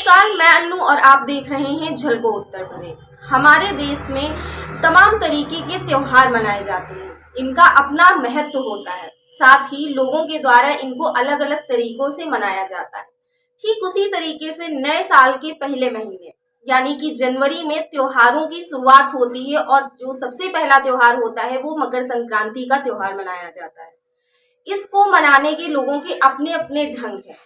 नमस्कार, मैं अन्नू और आप देख रहे हैं झलको उत्तर प्रदेश। हमारे देश में तमाम तरीके के त्योहार मनाए जाते हैं। इनका अपना महत्व होता है, साथ ही लोगों के द्वारा इनको अलग अलग तरीकों से मनाया जाता है। ठीक उसी तरीके से नए साल के पहले महीने यानी कि जनवरी में त्योहारों की शुरुआत होती है और जो सबसे पहला त्योहार होता है वो मकर संक्रांति का त्योहार मनाया जाता है। इसको मनाने के लोगों के अपने अपने ढंग हैं।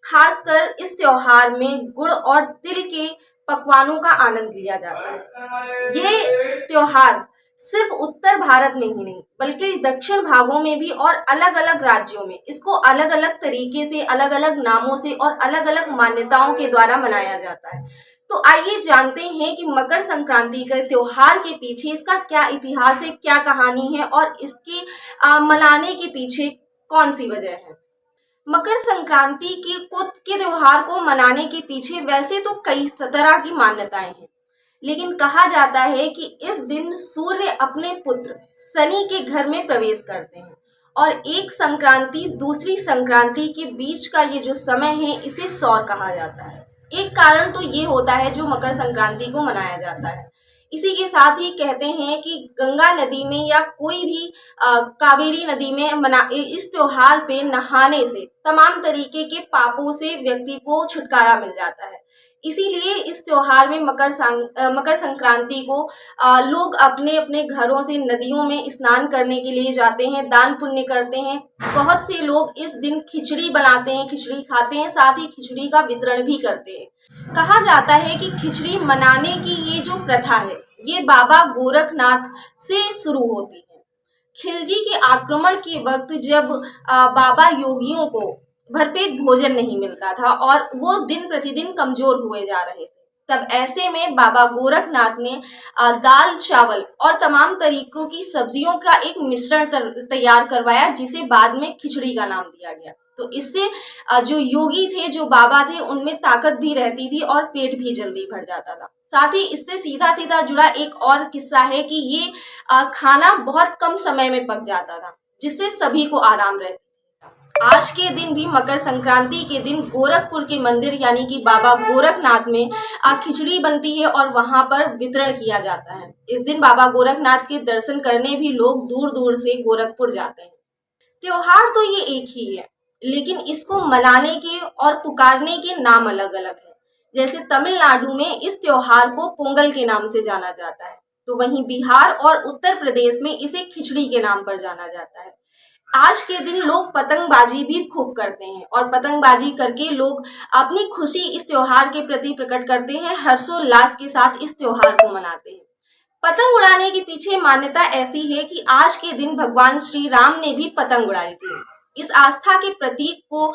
खासकर इस त्योहार में गुड़ और तिल के पकवानों का आनंद लिया जाता है। ये त्योहार सिर्फ उत्तर भारत में ही नहीं बल्कि दक्षिण भागों में भी और अलग अलग राज्यों में इसको अलग अलग तरीके से, अलग अलग नामों से और अलग अलग मान्यताओं के द्वारा मनाया जाता है। तो आइए जानते हैं कि मकर संक्रांति के त्योहार के पीछे इसका क्या इतिहास है, क्या कहानी है और इसके मनाने के पीछे कौन सी वजह है। मकर संक्रांति के त्योहार को मनाने के पीछे वैसे तो कई तरह की मान्यताएं हैं, लेकिन कहा जाता है कि इस दिन सूर्य अपने पुत्र शनि के घर में प्रवेश करते हैं और एक संक्रांति दूसरी संक्रांति के बीच का ये जो समय है इसे सौर कहा जाता है। एक कारण तो ये होता है जो मकर संक्रांति को मनाया जाता है। इसी के साथ ही कहते हैं कि गंगा नदी में या कोई भी कावेरी नदी में इस त्योहार पे नहाने से तमाम तरीके के पापों से व्यक्ति को छुटकारा मिल जाता है। इसीलिए इस त्योहार में मकर संक्रांति को लोग अपने अपने घरों से नदियों में स्नान करने के लिए जाते हैं, दान पुण्य करते हैं। बहुत से लोग इस दिन खिचड़ी बनाते हैं, खिचड़ी खाते हैं, साथ ही खिचड़ी का वितरण भी करते हैं। कहा जाता है कि खिचड़ी मनाने की ये जो प्रथा है ये बाबा गोरखनाथ से शुरू होती है। खिलजी के आक्रमण के वक्त जब बाबा योगियों को भरपेट भोजन नहीं मिलता था और वो दिन प्रतिदिन कमजोर हुए जा रहे थे, तब ऐसे में बाबा गोरखनाथ ने दाल, चावल और तमाम तरीकों की सब्जियों का एक मिश्रण तैयार करवाया जिसे बाद में खिचड़ी का नाम दिया गया। तो इससे जो योगी थे, जो बाबा थे, उनमें ताकत भी रहती थी और पेट भी जल्दी भर जाता था। साथ ही इससे सीधा सीधा जुड़ा एक और किस्सा है कि ये खाना बहुत कम समय में पक जाता था जिससे सभी को आराम रहता था। आज के दिन भी मकर संक्रांति के दिन गोरखपुर के मंदिर यानी कि बाबा गोरखनाथ में खिचड़ी बनती है और वहां पर वितरण किया जाता है। इस दिन बाबा गोरखनाथ के दर्शन करने भी लोग दूर दूर से गोरखपुर जाते हैं। त्योहार तो ये एक ही है, लेकिन इसको मनाने के और पुकारने के नाम अलग अलग है। जैसे तमिलनाडु में इस त्योहार को पोंगल के नाम से जाना जाता है, तो वहीं बिहार और उत्तर प्रदेश में इसे खिचड़ी के नाम पर जाना जाता है। आज के दिन लोग पतंगबाजी भी खूब करते हैं और पतंगबाजी करके लोग अपनी खुशी इस त्योहार के प्रति प्रकट करते हैं, हर्षोल्लास के साथ इस त्योहार को मनाते हैं। पतंग उड़ाने के पीछे मान्यता ऐसी है कि आज के दिन भगवान श्री राम ने भी पतंग उड़ाई थी। इस आस्था के प्रतीक को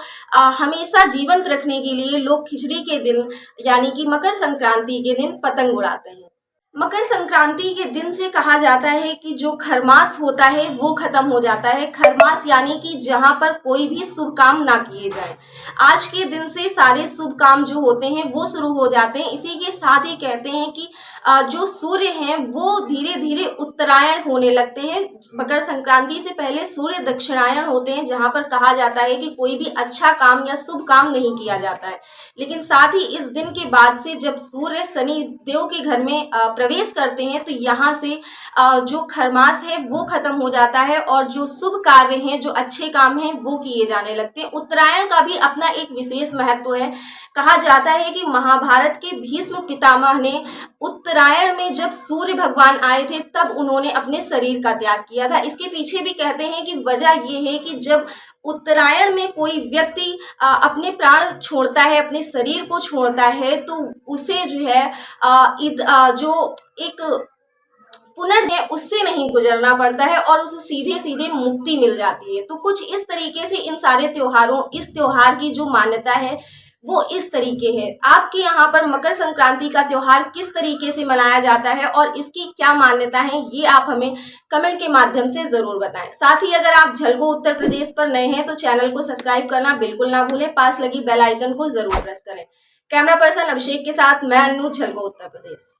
हमेशा जीवंत रखने के लिए लोग खिचड़ी के दिन यानी कि मकर संक्रांति के दिन पतंग उड़ाते हैं। मकर संक्रांति के दिन से कहा जाता है कि जो खरमास होता है वो खत्म हो जाता है। खरमास यानी कि जहां पर कोई भी शुभ काम ना किए जाए। आज के दिन से सारे शुभ काम जो होते हैं वो शुरू हो जाते हैं। इसी के साथ ही कहते हैं कि जो सूर्य हैं वो धीरे धीरे उत्तरायण होने लगते हैं। मकर संक्रांति से पहले सूर्य दक्षिणायन होते हैं, जहां पर कहा जाता है कि कोई भी अच्छा काम या शुभ काम नहीं किया जाता है। लेकिन साथ ही इस दिन के बाद से जब सूर्य शनि देव के घर में प्रवेश करते हैं तो यहाँ से जो खरमास है वो खत्म हो जाता है और जो शुभ कार्य हैं, जो अच्छे काम हैं वो किए जाने लगते हैं। उत्तरायण का भी अपना एक विशेष महत्व है। कहा जाता है कि महाभारत के भीष्म पितामह ने उत्तरायण में जब सूर्य भगवान आए थे तब उन्होंने अपने शरीर का त्याग किया था। इसके पीछे भी कहते हैं कि वजह ये है कि जब उत्तरायण में कोई व्यक्ति अपने प्राण छोड़ता है, अपने शरीर को छोड़ता है, तो उसे जो है जो एक पुनर्जन्म है उससे नहीं गुजरना पड़ता है और उसे सीधे सीधे मुक्ति मिल जाती है। तो कुछ इस तरीके से इन सारे त्योहारों, इस त्योहार की जो मान्यता है वो इस तरीके है। आपके यहाँ पर मकर संक्रांति का त्योहार किस तरीके से मनाया जाता है और इसकी क्या मान्यता है, ये आप हमें कमेंट के माध्यम से जरूर बताएं। साथ ही अगर आप झलको उत्तर प्रदेश पर नए हैं तो चैनल को सब्सक्राइब करना बिल्कुल ना भूलें, पास लगी बेल आइकन को जरूर प्रेस करें। कैमरा पर्सन अभिषेक के साथ मैं अन्नू, झलको उत्तर प्रदेश।